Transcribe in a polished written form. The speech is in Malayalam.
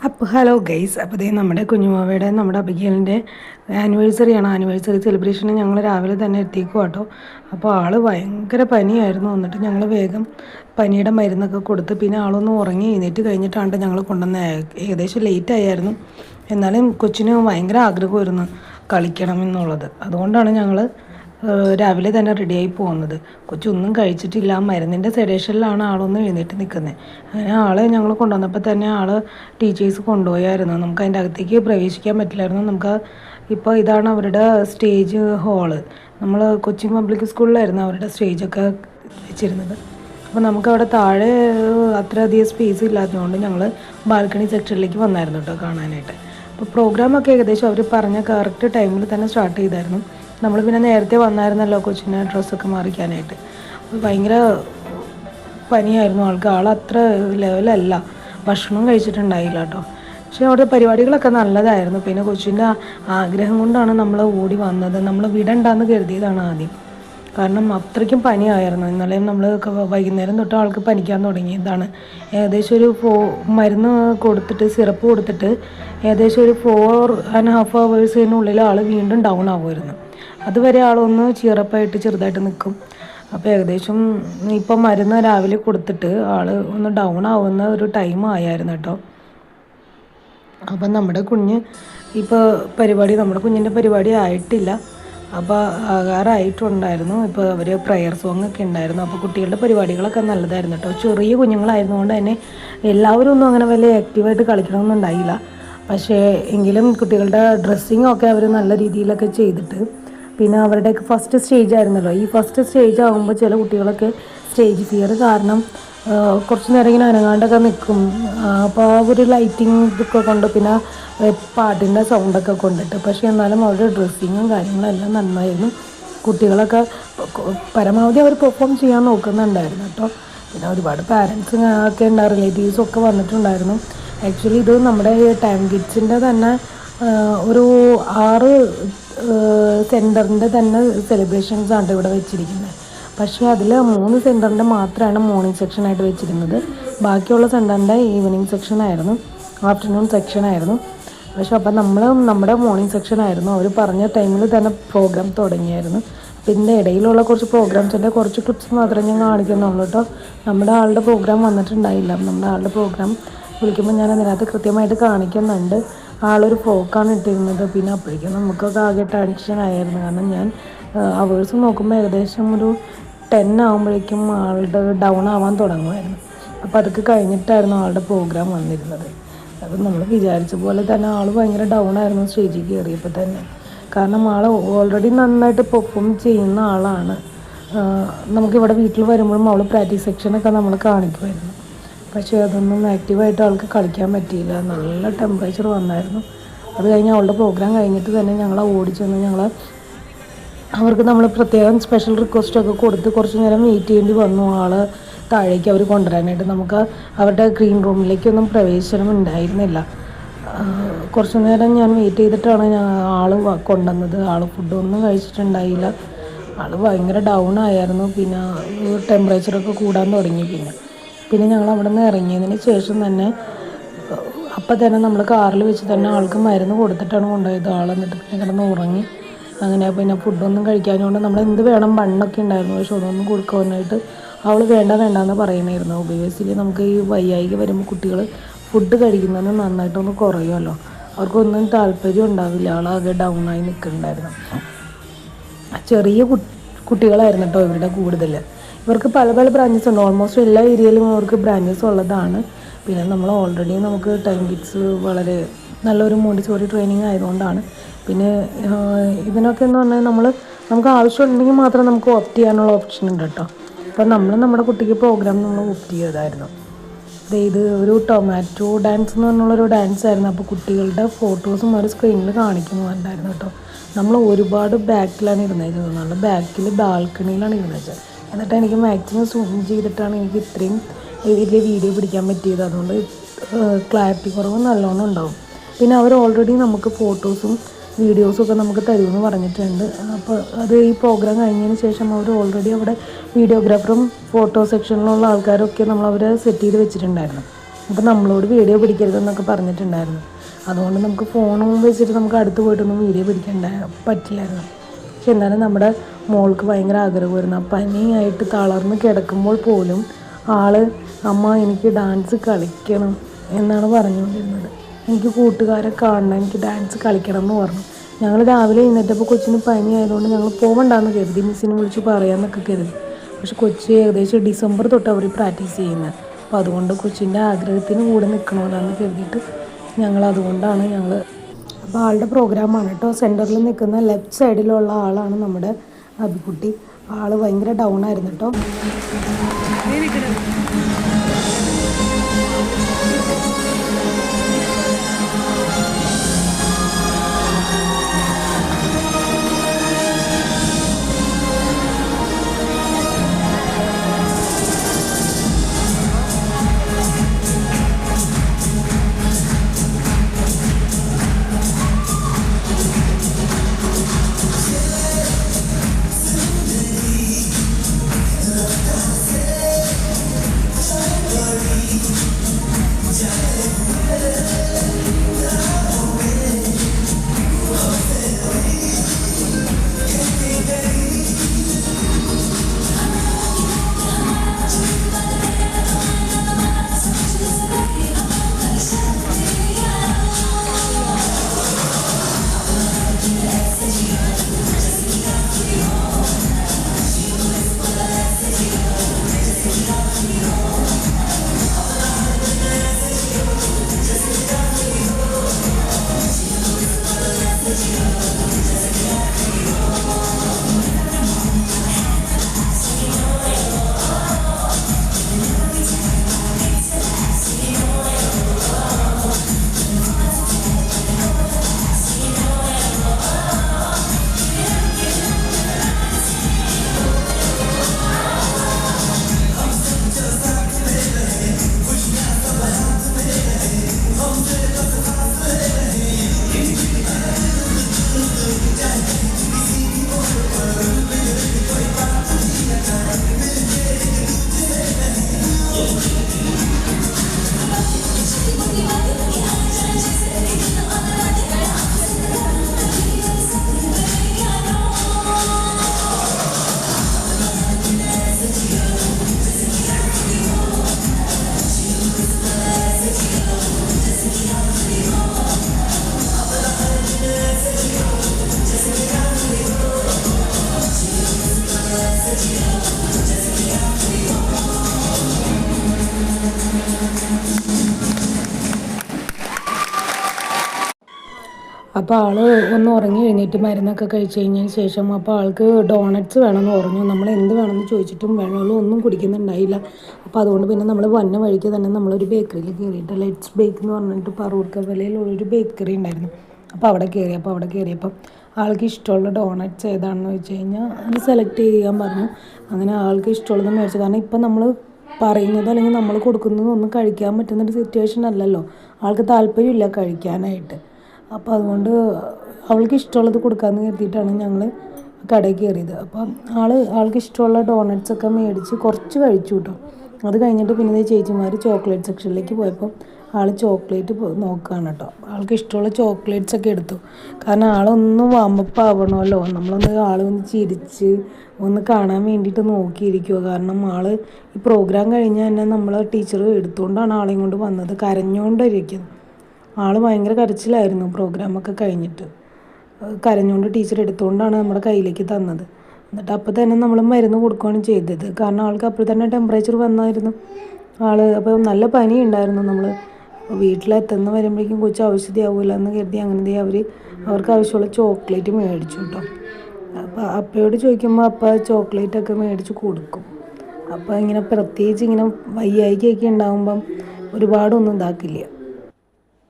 അപ്പോൾ ഹലോ ഗൈസ്, അപ്പോൾ ഇതേ നമ്മുടെ കുഞ്ഞുമാവയുടെ നമ്മുടെ അബിഗേലിൻ്റെ ആനിവേഴ്സറിയാണ്. ആനിവേഴ്സറി സെലിബ്രേഷന് ഞങ്ങൾ രാവിലെ തന്നെ എത്തിക്കും കേട്ടോ. അപ്പോൾ ആൾ ഭയങ്കര പനിയായിരുന്നു. എന്നിട്ട് ഞങ്ങൾ വേഗം പനിയുടെ മരുന്നൊക്കെ കൊടുത്ത് പിന്നെ ആളൊന്ന് ഉറങ്ങി എഴുന്നേറ്റ് കഴിഞ്ഞിട്ടാണ് ഞങ്ങൾ കൊണ്ടുവന്ന. ഏകദേശം ലേറ്റ് ആയിരുന്നു. എന്നാലും കൊച്ചിന് ഭയങ്കര ആഗ്രഹമായിരുന്നു കളിക്കണം എന്നുള്ളത്. അതുകൊണ്ടാണ് ഞങ്ങൾ രാവിലെ തന്നെ റെഡിയായി പോകുന്നത്. കൊച്ചൊന്നും കഴിച്ചിട്ടില്ല. മരുന്നിൻ്റെ സെഡേഷനിലാണ് ആളൊന്ന് എഴുന്നേറ്റ് നിൽക്കുന്നത്. അങ്ങനെ ആളെ ഞങ്ങൾ കൊണ്ടുവന്നപ്പോൾ തന്നെ ടീച്ചേഴ്സ് കൊണ്ടുപോയായിരുന്നു. നമുക്ക് അതിൻ്റെ അകത്തേക്ക് പ്രവേശിക്കാൻ പറ്റില്ലായിരുന്നു. ഇപ്പോൾ ഇതാണ് അവരുടെ സ്റ്റേജ് ഹാള്. നമ്മൾ കൊച്ചിൻ പബ്ലിക് സ്കൂളിലായിരുന്നു അവരുടെ സ്റ്റേജൊക്കെ വെച്ചിരുന്നത്. അപ്പോൾ നമുക്കവിടെ താഴെ അത്രയധികം സ്പേസ് ഇല്ലാത്തതുകൊണ്ട് ഞങ്ങൾ ബാൽക്കണി സെക്ഷനിലേക്ക് വന്നായിരുന്നു കേട്ടോ കാണാനായിട്ട്. അപ്പോൾ പ്രോഗ്രാമൊക്കെ ഏകദേശം അവർ പറഞ്ഞ കറക്റ്റ് ടൈമിൽ തന്നെ സ്റ്റാർട്ട് ചെയ്തായിരുന്നു. നമ്മൾ പിന്നെ നേരത്തെ വന്നായിരുന്നല്ലോ കൊച്ചിനെ ഡ്രസ്സൊക്കെ മാറിക്കാനായിട്ട്. ഭയങ്കര പനിയായിരുന്നു ആൾക്ക്. അത്ര ലെവലല്ല, ഭക്ഷണം കഴിച്ചിട്ടുണ്ടായില്ല കേട്ടോ. പക്ഷേ അവിടെ പരിപാടികളൊക്കെ നല്ലതായിരുന്നു. പിന്നെ കൊച്ചിൻ്റെ ആഗ്രഹം കൊണ്ടാണ് നമ്മൾ ഓടി വന്നത്. നമ്മൾ വിടണ്ടെന്ന് കരുതിയതാണ് ആദ്യം. കാരണം അത്രയ്ക്കും പനിയായിരുന്നു. ഇന്നലെയും നമ്മൾ വൈകുന്നേരം തൊട്ട് ആൾക്ക് പനിക്കാൻ തുടങ്ങിയതാണ്. ഏകദേശം ഒരു മരുന്ന് കൊടുത്തിട്ട് സിറപ്പ് കൊടുത്തിട്ട് ഏകദേശം ഒരു 4.5 hours ആൾ വീണ്ടും ഡൗൺ ആവുമായിരുന്നു. അതുവരെ ആളൊന്ന് ചിറപ്പായിട്ട് ചെറുതായിട്ട് നിൽക്കും. അപ്പോൾ ഏകദേശം ഇപ്പം മരുന്ന് രാവിലെ കൊടുത്തിട്ട് ആൾ ഒന്ന് ഡൗൺ ആവുന്ന ഒരു ടൈം ആയായിരുന്നു കേട്ടോ. അപ്പം നമ്മുടെ കുഞ്ഞിൻ്റെ പരിപാടി ആയിട്ടില്ല. അപ്പോൾ ആകാറായിട്ടുണ്ടായിരുന്നു. ഇപ്പോൾ അവർ പ്രയർ സോങ് ഒക്കെ ഉണ്ടായിരുന്നു. അപ്പോൾ കുട്ടികളുടെ പരിപാടികളൊക്കെ നല്ലതായിരുന്നു കേട്ടോ. ചെറിയ കുഞ്ഞുങ്ങളായിരുന്നുകൊണ്ട് തന്നെ എല്ലാവരും ഒന്നും അങ്ങനെ വലിയ ആക്റ്റീവായിട്ട് കളിക്കണമെന്നുണ്ടായില്ല. പക്ഷേ എങ്കിലും കുട്ടികളുടെ ഡ്രസ്സിങ്ങൊക്കെ അവർ നല്ല രീതിയിലൊക്കെ ചെയ്തിട്ട്, പിന്നെ അവരുടെയൊക്കെ ഫസ്റ്റ് സ്റ്റേജ് ആയിരുന്നല്ലോ. ഈ ഫസ്റ്റ് സ്റ്റേജ് ആകുമ്പോൾ ചില കുട്ടികളൊക്കെ സ്റ്റേജ് ഫിയർ കാരണം കുറച്ച് നേരം ഇങ്ങനെ അനങ്ങാണ്ടൊക്കെ നിൽക്കും. അപ്പോൾ ആ ഒരു ലൈറ്റിംഗ് ഇതൊക്കെ കൊണ്ട് പിന്നെ പാട്ടിൻ്റെ സൗണ്ടൊക്കെ കൊണ്ടിട്ട്, പക്ഷേ എന്നാലും അവരുടെ ഡ്രസ്സിങ്ങും കാര്യങ്ങളെല്ലാം നന്നായിരുന്നു. കുട്ടികളൊക്കെ പരമാവധി അവർ പെർഫോം ചെയ്യാൻ നോക്കുന്നുണ്ടായിരുന്നു കേട്ടോ. പിന്നെ ഒരുപാട് പാരൻസ് ഒക്കെ ഉണ്ടായിരുന്നു, റിലേറ്റീവ്സും ഒക്കെ വന്നിട്ടുണ്ടായിരുന്നു. ആക്ച്വലി ഇത് നമ്മുടെ ടൈം കിഡ്സിൻ്റെ തന്നെ ഒരു 6 സെൻറ്ററിൻ്റെ തന്നെ സെലിബ്രേഷൻസ് ആണ് ഇവിടെ വെച്ചിരിക്കുന്നത്. പക്ഷേ അതിൽ 3 സെൻറ്ററിൻ്റെ മാത്രമാണ് മോർണിംഗ് സെക്ഷനായിട്ട് വെച്ചിരുന്നത്. ബാക്കിയുള്ള സെൻറ്ററിൻ്റെ ഈവനിങ് സെക്ഷനായിരുന്നു, ആഫ്റ്റർനൂൺ സെക്ഷനായിരുന്നു. പക്ഷേ അപ്പം നമ്മുടെ മോർണിംഗ് സെക്ഷനായിരുന്നു. അവർ പറഞ്ഞ ടൈമിൽ തന്നെ പ്രോഗ്രാം തുടങ്ങിയായിരുന്നു. പിന്നെ ഇടയിലുള്ള കുറച്ച് പ്രോഗ്രാംസിൻ്റെ കുറച്ച് ക്ലിപ്സ് മാത്രമേ ഞാൻ കാണിക്കുന്നുള്ളൂ കേട്ടോ. നമ്മുടെ ആളുടെ പ്രോഗ്രാം വന്നിട്ടുണ്ടായില്ല. നമ്മുടെ ആളുടെ പ്രോഗ്രാം വിളിക്കുമ്പോൾ ഞാൻ അതിനകത്ത് കൃത്യമായിട്ട് കാണിക്കുന്നുണ്ട്. ആളൊരു ഫ്രോക്കാണ് ഇട്ടിരുന്നത്. പിന്നെ അപ്പോഴേക്കും നമുക്കൊക്കെ ആകെ ടെൻഷനായിരുന്നു. കാരണം ഞാൻ അവേഴ്സ് നോക്കുമ്പോൾ ഏകദേശം ഒരു 10 ആകുമ്പോഴേക്കും ആളുടെ ഡൗൺ ആവാൻ തുടങ്ങുമായിരുന്നു. അപ്പോൾ അതൊക്കെ കഴിഞ്ഞിട്ടായിരുന്നു ആളുടെ പ്രോഗ്രാം വന്നിരുന്നത്. അപ്പം നമ്മൾ വിചാരിച്ച പോലെ തന്നെ ആൾ ഭയങ്കര ഡൗൺ ആയിരുന്നു സ്റ്റേജിൽ കയറിയപ്പോൾ തന്നെ. കാരണം ആൾ ഓൾറെഡി നന്നായിട്ട് പെർഫോം ചെയ്യുന്ന ആളാണ്. നമുക്കിവിടെ വീട്ടിൽ വരുമ്പോഴും അവൾ പ്രാക്ടീസ് സെക്ഷനൊക്കെ നമ്മൾ കാണിക്കുമായിരുന്നു. പക്ഷേ അതൊന്നും ആക്റ്റീവായിട്ട് ആൾക്ക് കളിക്കാൻ പറ്റിയില്ല. നല്ല ടെമ്പറേച്ചർ വന്നായിരുന്നു. അത് കഴിഞ്ഞ് അവളുടെ പ്രോഗ്രാം കഴിഞ്ഞിട്ട് തന്നെ ഞങ്ങൾ ഓടിച്ചെന്ന് അവർക്ക് നമ്മൾ പ്രത്യേകം സ്പെഷ്യൽ റിക്വസ്റ്റൊക്കെ കൊടുത്ത് കുറച്ച് നേരം വെയിറ്റ് ചെയ്യേണ്ടി വന്നു. താഴേക്ക് അവർ കൊണ്ടുവരാനായിട്ട്. നമുക്ക് അവരുടെ ഗ്രീൻ റൂമിലേക്കൊന്നും പ്രവേശനം ഉണ്ടായിരുന്നില്ല. കുറച്ച് നേരം ഞാൻ വെയിറ്റ് ചെയ്തിട്ടാണ് ആൾ കൊണ്ടുവന്നത്. ആൾ ഫുഡൊന്നും കഴിച്ചിട്ടുണ്ടായില്ല. ആൾ ഭയങ്കര ഡൗൺ ആയിരുന്നു. പിന്നെ ടെമ്പറേച്ചറൊക്കെ കൂടാൻ തുടങ്ങി. പിന്നെ ഞങ്ങൾ അവിടെ നിന്ന് ഇറങ്ങിയതിന് ശേഷം തന്നെ അപ്പം തന്നെ നമ്മൾ കാറിൽ വെച്ച് തന്നെ ആൾക്ക് മരുന്ന് കൊടുത്തിട്ടാണ് കൊണ്ടുപോയത്. എന്നിട്ട് പിന്നെ കിടന്ന് ഉറങ്ങി. അങ്ങനെ പിന്നെ ഫുഡൊന്നും കഴിക്കാഞ്ഞുകൊണ്ട് നമ്മൾ എന്ത് വേണം ബണ്ണൊക്കെ ഉണ്ടായിരുന്നു. പക്ഷെ അതൊന്നും കൊടുക്കാനായിട്ട് അവൾ വേണ്ടെന്ന് പറയുമായിരുന്നു. ഒബിയസ്ലി നമുക്ക് ഈ വയ്യായിക വരുമ്പോൾ കുട്ടികൾ ഫുഡ് കഴിക്കുന്നതിന് നന്നായിട്ടൊന്ന് കുറയുമല്ലോ. അവർക്കൊന്നും താല്പര്യം ഉണ്ടാവില്ല. ആളാകെ ഡൗണായി നിൽക്കുന്നുണ്ടായിരുന്നു. ചെറിയ കുട്ടികളായിരുന്നു കേട്ടോ ഇവരുടെ കൂടുതൽ. ഇവർക്ക് പല ബ്രാഞ്ചസ് ഉണ്ട്. ഓൾമോസ്റ്റ് എല്ലാ ഏരിയയിലും അവർക്ക് ബ്രാഞ്ചസ് ഉള്ളതാണ്. പിന്നെ നമുക്ക് ടൈം കിഡ്സ് വളരെ നല്ലൊരു മോണ്ടിസോറി ട്രെയിനിങ് ആയതുകൊണ്ടാണ്. പിന്നെ ഇതിനൊക്കെ എന്ന് പറഞ്ഞാൽ നമുക്ക് ആവശ്യമുണ്ടെങ്കിൽ മാത്രം നമുക്ക് ഓപ്റ്റ് ചെയ്യാനുള്ള ഓപ്ഷൻ ഉണ്ട് കേട്ടോ. അപ്പോൾ നമ്മുടെ കുട്ടിക്ക് പ്രോഗ്രാം നമ്മൾ ഓപ്റ്റ് ചെയ്തതായിരുന്നു. ഇത് ഒരു ടൊമാറ്റോ ഡാൻസ് എന്ന് പറഞ്ഞുള്ളൊരു ഡാൻസ് ആയിരുന്നു. അപ്പോൾ കുട്ടികളുടെ ഫോട്ടോസും ഒരു സ്ക്രീനിൽ കാണിക്കുന്നുണ്ടായിരുന്നു കേട്ടോ. നമ്മൾ ഒരുപാട് ബാക്കിലാണ് ഇരുന്നത്. നല്ല ബാക്കിൽ ബാൽക്കണിയിലാണ് ഇരുന്നത്. എന്നിട്ട് എനിക്ക് മാക്സിമം സൂം ചെയ്തിട്ടാണ് എനിക്ക് ഇത്രയും വലിയ വീഡിയോ പിടിക്കാൻ പറ്റിയത്. അതുകൊണ്ട് ക്ലാരിറ്റി കുറവ് നല്ലോണം ഉണ്ടാവും. പിന്നെ അവർ ഓൾറെഡി നമുക്ക് ഫോട്ടോസും വീഡിയോസും ഒക്കെ നമുക്ക് തരുമെന്ന് പറഞ്ഞിട്ടുണ്ട്. അപ്പോൾ അത് ഈ പ്രോഗ്രാം കഴിഞ്ഞതിന് ശേഷം അവർ ഓൾറെഡി അവിടെ വീഡിയോഗ്രാഫറും ഫോട്ടോ സെക്ഷനിലുള്ള ആൾക്കാരൊക്കെ അവരെ സെറ്റ് ചെയ്ത് വെച്ചിട്ടുണ്ടായിരുന്നു. അപ്പോൾ നമ്മളോട് വീഡിയോ പിടിക്കരുതെന്നൊക്കെ പറഞ്ഞിട്ടുണ്ടായിരുന്നു. അതുകൊണ്ട് നമുക്ക് ഫോണും വെച്ചിട്ട് നമുക്ക് അടുത്ത് പോയിട്ടൊന്നും വീഡിയോ പിടിക്കേണ്ട പറ്റില്ലായിരുന്നു. പക്ഷെ എന്നാലും നമ്മുടെ മോൾക്ക് ഭയങ്കര ആഗ്രഹമായിരുന്നു. പനിയായിട്ട് തളർന്ന് കിടക്കുമ്പോൾ പോലും അമ്മ എനിക്ക് ഡാൻസ് കളിക്കണം എന്നാണ് പറഞ്ഞുകൊണ്ടിരുന്നത്. എനിക്ക് കൂട്ടുകാരെ കാണണം, എനിക്ക് ഡാൻസ് കളിക്കണം എന്ന് പറഞ്ഞു. ഞങ്ങൾ രാവിലെ എഴുന്നേറ്റപ്പോൾ കൊച്ചിന് പനി ആയതുകൊണ്ട് ഞങ്ങൾ പോകണ്ടെന്ന് കരുതി, മിസ്സിനെ വിളിച്ച് പറയാമെന്നൊക്കെ കരുതി. പക്ഷെ കൊച്ചി ഏകദേശം ഡിസംബർ തൊട്ട് അവർ പ്രാക്ടീസ് ചെയ്യുന്നത്. അപ്പോൾ അതുകൊണ്ട് കൊച്ചിൻ്റെ ആഗ്രഹത്തിന് കൂടെ നിൽക്കണമെന്ന് കരുതിയിട്ട് അതുകൊണ്ടാണ് അപ്പോൾ ആളുടെ പ്രോഗ്രാമാണ് കേട്ടോ. സെൻറ്ററിൽ നിൽക്കുന്ന ലെഫ്റ്റ് സൈഡിലുള്ള ആളാണ് നമ്മുടെ അബിക്കുട്ടി. ആൾ ഭയങ്കര ഡൗൺ ആയിരുന്നു കേട്ടോ. അപ്പോൾ ആൾ ഒന്ന് ഉറങ്ങി എഴുന്നേറ്റ് മരുന്നൊക്കെ കഴിച്ച് കഴിഞ്ഞതിന് ശേഷം അപ്പോൾ ആൾക്ക് ഡോണറ്റ്സ് വേണമെന്ന് പറഞ്ഞു. നമ്മൾ എന്ത് വേണമെന്ന് ചോദിച്ചിട്ടും വെള്ളം ഒന്നും കുടിക്കുന്നുണ്ടായില്ല. അപ്പോൾ അതുകൊണ്ട് പിന്നെ നമ്മൾ വന്ന വഴിക്ക് തന്നെ നമ്മളൊരു ബേക്കറിയിൽ കയറിയിട്ട് ലെറ്റ്സ് ബേക്ക് എന്ന് പറഞ്ഞിട്ട് പറവൂർ കവലയിലുള്ളൊരു ബേക്കറി ഉണ്ടായിരുന്നു. അപ്പോൾ അവിടെ കയറിയപ്പോൾ ആൾക്ക് ഇഷ്ടമുള്ള ഡോണറ്റ്സ് ഏതാണെന്ന് വെച്ച് കഴിഞ്ഞാൽ അത് സെലക്ട് ചെയ്യാൻ പറഞ്ഞു. അങ്ങനെ ആൾക്ക് ഇഷ്ടമുള്ളത് മേടിച്ചു. കാരണം ഇപ്പം നമ്മൾ പറയുന്നത് അല്ലെങ്കിൽ നമ്മൾ കൊടുക്കുന്നതൊന്നും കഴിക്കാൻ പറ്റുന്നൊരു സിറ്റുവേഷൻ അല്ലല്ലോ. ആൾക്ക് താല്പര്യമില്ല കഴിക്കാനായിട്ട്. അപ്പോൾ അതുകൊണ്ട് അവൾക്ക് ഇഷ്ടമുള്ളത് കൊടുക്കാമെന്ന് കരുതിയിട്ടാണ് ഞങ്ങൾ കടയിൽ കയറിയത്. അപ്പം ആൾക്ക് ഇഷ്ടമുള്ള ഡോണറ്റ്സൊക്കെ മേടിച്ച് കുറച്ച് കഴിച്ചു കേട്ടോ. അത് കഴിഞ്ഞിട്ട് പിന്നെ ചേച്ചിമാർ ചോക്ലേറ്റ് സെക്ഷനിലേക്ക് പോയപ്പോൾ ആൾ ചോക്ലേറ്റ് നോക്കുകയാണ് കേട്ടോ. ആൾക്ക് ഇഷ്ടമുള്ള ചോക്ലേറ്റ്സൊക്കെ എടുത്തു. കാരണം ആളൊന്ന് വാമപ്പ് ആവണമല്ലോ, ആളൊന്ന് ചിരിച്ച് ഒന്ന് കാണാൻ വേണ്ടിയിട്ട് നോക്കിയിരിക്കുമോ. കാരണം ഈ പ്രോഗ്രാം കഴിഞ്ഞ് തന്നെ നമ്മളെ ടീച്ചർ എടുത്തുകൊണ്ടാണ് ആളെയും കൊണ്ട് വന്നത്. കരഞ്ഞുകൊണ്ടിരിക്കുന്നു. ഭയങ്കര കരച്ചിലായിരുന്നു പ്രോഗ്രാമൊക്കെ കഴിഞ്ഞിട്ട്. കരഞ്ഞുകൊണ്ട് ടീച്ചർ എടുത്തുകൊണ്ടാണ് നമ്മുടെ കയ്യിലേക്ക് തന്നത്. എന്നിട്ട് അപ്പോൾ തന്നെ നമ്മൾ മരുന്ന് കൊടുക്കുകയാണ് ചെയ്തത്. കാരണം ആൾക്ക് അപ്പോൾ തന്നെ ടെമ്പറേച്ചർ വന്നായിരുന്നു. അപ്പോൾ നല്ല പനി ഉണ്ടായിരുന്നു. നമ്മൾ വീട്ടിലെത്തുന്ന വരുമ്പോഴേക്കും കൊച്ചു ഔഷധിയാവില്ല എന്ന് കരുതി അങ്ങനെ അവർക്ക് ആവശ്യമുള്ള ചോക്ലേറ്റ് മേടിച്ചു കേട്ടോ. അപ്പോൾ അപ്പയോട് ചോദിക്കുമ്പോൾ അപ്പ ചോക്ലേറ്റൊക്കെ മേടിച്ച് കൊടുക്കും. അപ്പോൾ ഇങ്ങനെ പ്രത്യേകിച്ച് ഇങ്ങനെ വയ്യായ്കയൊക്കെ ഉണ്ടാകുമ്പം ഒരുപാടൊന്നും ഇതാക്കില്ല.